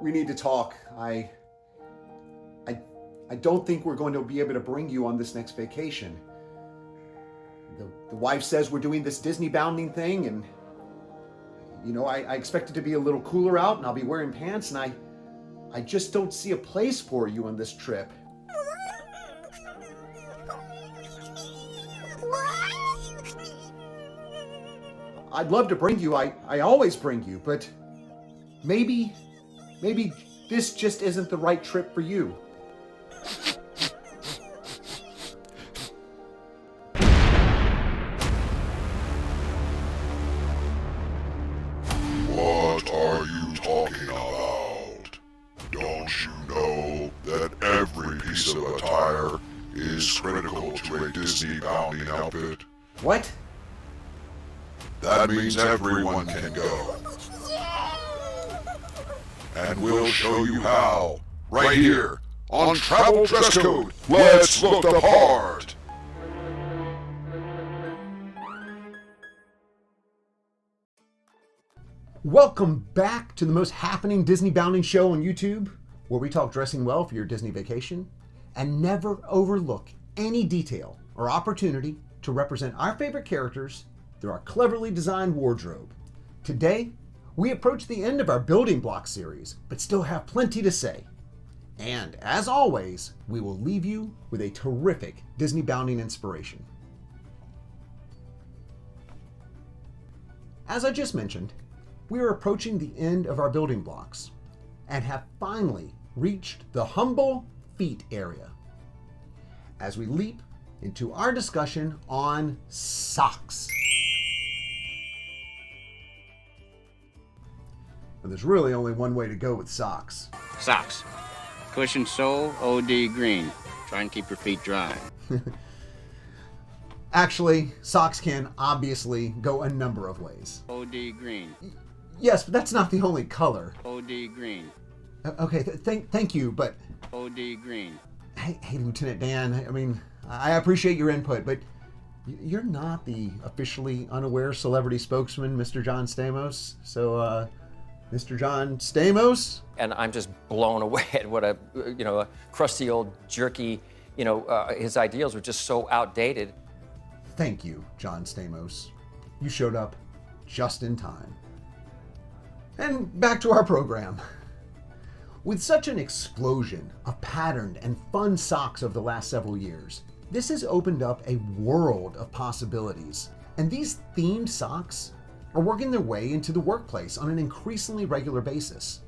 We need to talk. I don't think we're going to be able to bring you on this next vacation. The wife says we're doing this Disneybounding thing, and I expect it to be a little cooler out, and I'll be wearing pants, and I just don't see a place for you on this trip. I'd love to bring you. I always bring you, but maybe this just isn't the right trip for you. What are you talking about? Don't you know that every piece of attire is critical to a Disney-bounding outfit? What? That means everyone can go. And we'll show you how, right here, on Travel Dress Code. Let's look the part! Welcome back to the most happening Disneybounding show on YouTube, where we talk dressing well for your Disney vacation and never overlook any detail or opportunity to represent our favorite characters through our cleverly designed wardrobe. Today, we approach the end of our building block series, but still have plenty to say. And as always, we will leave you with a terrific Disneybounding inspiration. As I just mentioned, we are approaching the end of our building blocks and have finally reached the humble feet area as we leap into our discussion on socks. And there's really only one way to go with socks. Socks. Cushion sole, OD green. Try and keep your feet dry. Actually, socks can obviously go a number of ways. OD green. Yes, but that's not the only color. OD green. Okay, thank you, but... OD green. Hey, Lieutenant Dan, I mean, I appreciate your input, but you're not the officially unaware celebrity spokesman, Mr. John Stamos. So, Mr. John Stamos? And I'm just blown away at what a crusty old jerky, his ideals were just so outdated. Thank you, John Stamos. You showed up just in time. And back to our program. With such an explosion of patterned and fun socks over the last several years, this has opened up a world of possibilities. And these themed socks are working their way into the workplace on an increasingly regular basis.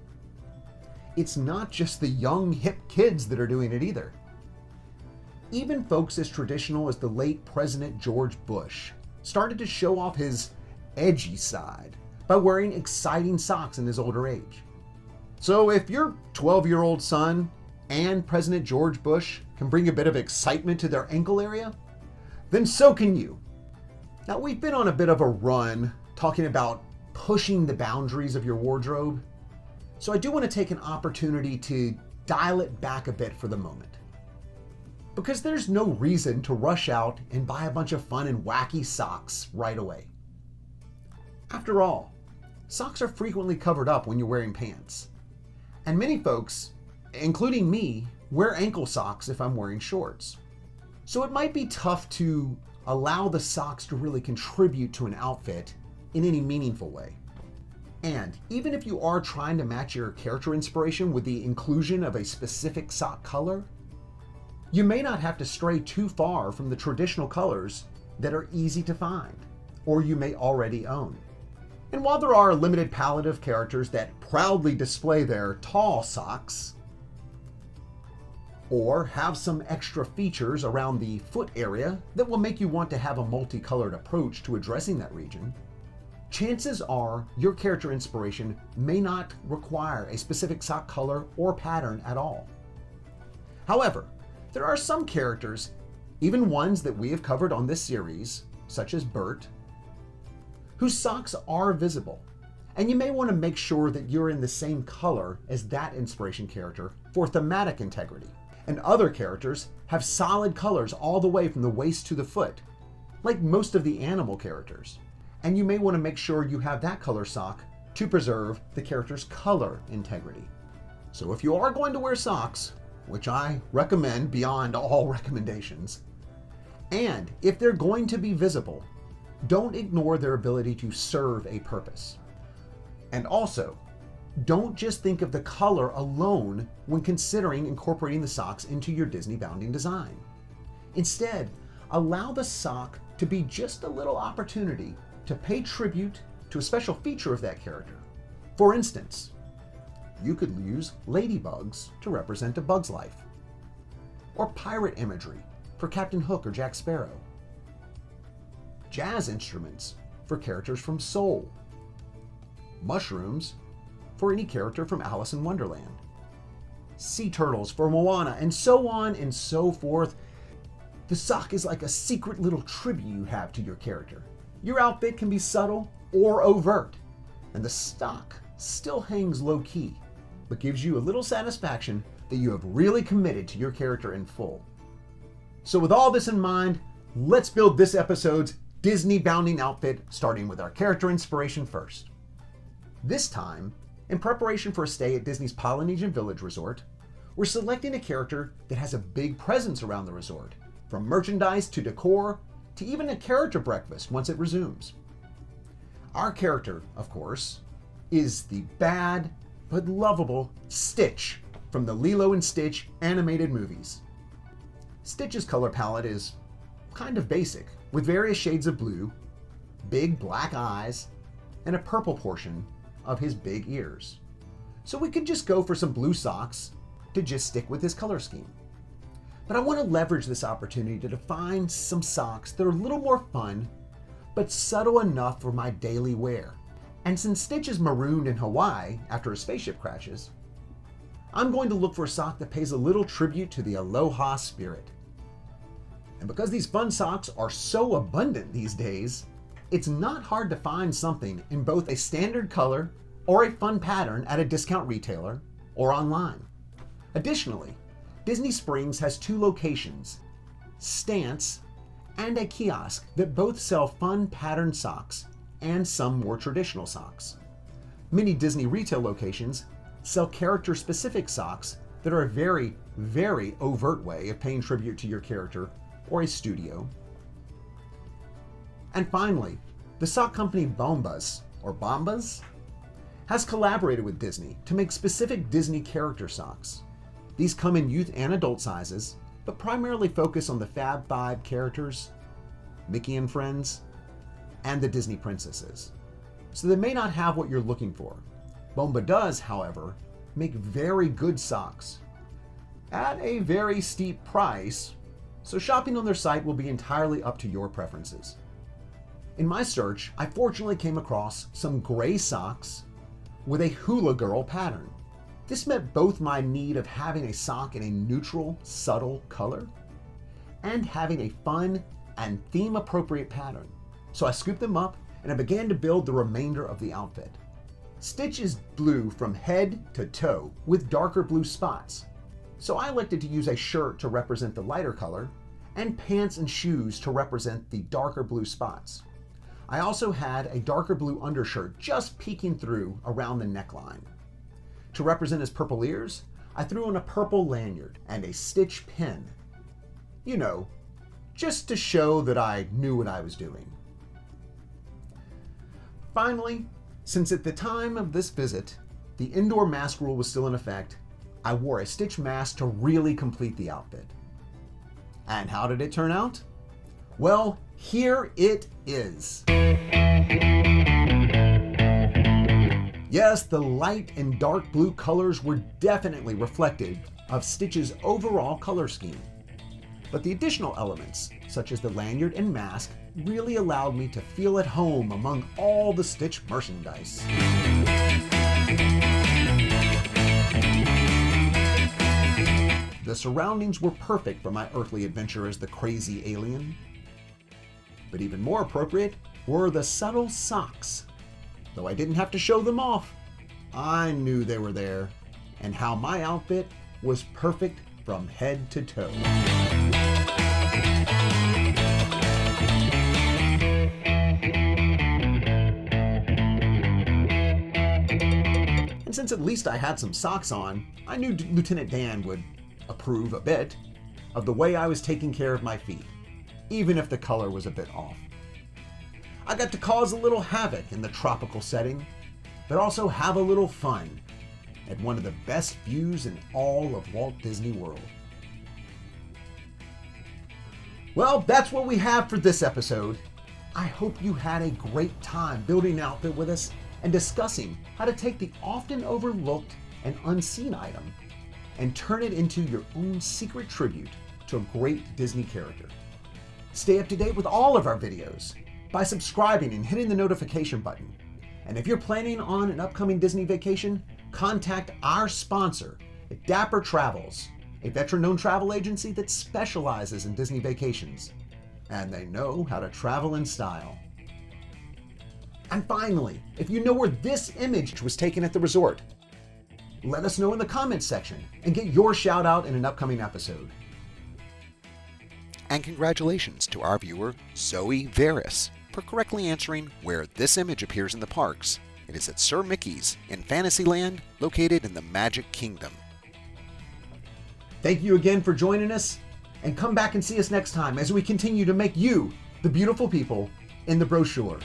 It's not just the young, hip kids that are doing it either. Even folks as traditional as the late President George Bush started to show off his edgy side by wearing exciting socks in his older age. So if your 12-year-old son and President George Bush can bring a bit of excitement to their ankle area, then so can you. Now, we've been on a bit of a run talking about pushing the boundaries of your wardrobe, so I do want to take an opportunity to dial it back a bit for the moment. Because there's no reason to rush out and buy a bunch of fun and wacky socks right away. After all, socks are frequently covered up when you're wearing pants. And many folks, including me, wear ankle socks if I'm wearing shorts. So it might be tough to allow the socks to really contribute to an outfit in any meaningful way. And even if you are trying to match your character inspiration with the inclusion of a specific sock color, you may not have to stray too far from the traditional colors that are easy to find, or you may already own. And while there are a limited palette of characters that proudly display their tall socks, or have some extra features around the foot area that will make you want to have a multicolored approach to addressing that region, chances are your character inspiration may not require a specific sock color or pattern at all. However, there are some characters, even ones that we have covered on this series, such as Bert, whose socks are visible, and you may want to make sure that you're in the same color as that inspiration character for thematic integrity. And other characters have solid colors all the way from the waist to the foot, like most of the animal characters. And you may want to make sure you have that color sock to preserve the character's color integrity. So if you are going to wear socks, which I recommend beyond all recommendations, and if they're going to be visible, don't ignore their ability to serve a purpose. And also, don't just think of the color alone when considering incorporating the socks into your Disneybounding design. Instead, allow the sock to be just a little opportunity to pay tribute to a special feature of that character. For instance, you could use ladybugs to represent a bug's life, or pirate imagery for Captain Hook or Jack Sparrow, jazz instruments for characters from Soul, mushrooms for any character from Alice in Wonderland, sea turtles for Moana, and so on and so forth. The sock is like a secret little tribute you have to your character. Your outfit can be subtle or overt, and the stock still hangs low-key, but gives you a little satisfaction that you have really committed to your character in full. So with all this in mind, let's build this episode's Disneybounding outfit, starting with our character inspiration first. This time, in preparation for a stay at Disney's Polynesian Village Resort, we're selecting a character that has a big presence around the resort, from merchandise to decor to even a character breakfast once it resumes. Our character, of course, is the bad but lovable Stitch from the Lilo and Stitch animated movies. Stitch's color palette is kind of basic, with various shades of blue, big black eyes, and a purple portion of his big ears. So we could just go for some blue socks to just stick with his color scheme. But I want to leverage this opportunity to define some socks that are a little more fun, but subtle enough for my daily wear. And since Stitch is marooned in Hawaii after his spaceship crashes, I'm going to look for a sock that pays a little tribute to the aloha spirit. And because these fun socks are so abundant these days, it's not hard to find something in both a standard color or a fun pattern at a discount retailer or online. Additionally, Disney Springs has 2 locations, Stance and a kiosk, that both sell fun patterned socks and some more traditional socks. Many Disney retail locations sell character-specific socks that are a very, very overt way of paying tribute to your character or a studio. And finally, the sock company Bombas, or Bombas, has collaborated with Disney to make specific Disney character socks. These come in youth and adult sizes, but primarily focus on the Fab Five characters, Mickey and Friends, and the Disney princesses. So they may not have what you're looking for. Bomba does, however, make very good socks at a very steep price, so shopping on their site will be entirely up to your preferences. In my search, I fortunately came across some gray socks with a hula girl pattern. This met both my need of having a sock in a neutral, subtle color and having a fun and theme-appropriate pattern. So I scooped them up and I began to build the remainder of the outfit. Stitch is blue from head to toe with darker blue spots. So I elected to use a shirt to represent the lighter color and pants and shoes to represent the darker blue spots. I also had a darker blue undershirt just peeking through around the neckline. To represent his purple ears, I threw on a purple lanyard and a Stitch pin. You know, just to show that I knew what I was doing. Finally, since at the time of this visit, the indoor mask rule was still in effect, I wore a Stitch mask to really complete the outfit. And how did it turn out? Well, here it is. Yes, the light and dark blue colors were definitely reflective of Stitch's overall color scheme. But the additional elements, such as the lanyard and mask, really allowed me to feel at home among all the Stitch merchandise. The surroundings were perfect for my earthly adventure as the crazy alien. But even more appropriate were the subtle socks. Though I didn't have to show them off, I knew they were there, and how my outfit was perfect from head to toe. And since at least I had some socks on, I knew Lieutenant Dan would approve a bit of the way I was taking care of my feet, even if the color was a bit off. I got to cause a little havoc in the tropical setting, but also have a little fun at one of the best views in all of Walt Disney World. Well, that's what we have for this episode. I hope you had a great time building an outfit with us and discussing how to take the often overlooked and unseen item and turn it into your own secret tribute to a great Disney character. Stay up to date with all of our videos by subscribing and hitting the notification button. And if you're planning on an upcoming Disney vacation, contact our sponsor at Dapper Travels, a veteran-owned travel agency that specializes in Disney vacations. And they know how to travel in style. And finally, if you know where this image was taken at the resort, let us know in the comments section and get your shout out in an upcoming episode. And congratulations to our viewer, Zoe Veris, for correctly answering where this image appears in the parks. It is at Sir Mickey's in Fantasyland, located in the Magic Kingdom. Thank you again for joining us, and come back and see us next time as we continue to make you the beautiful people in the brochure.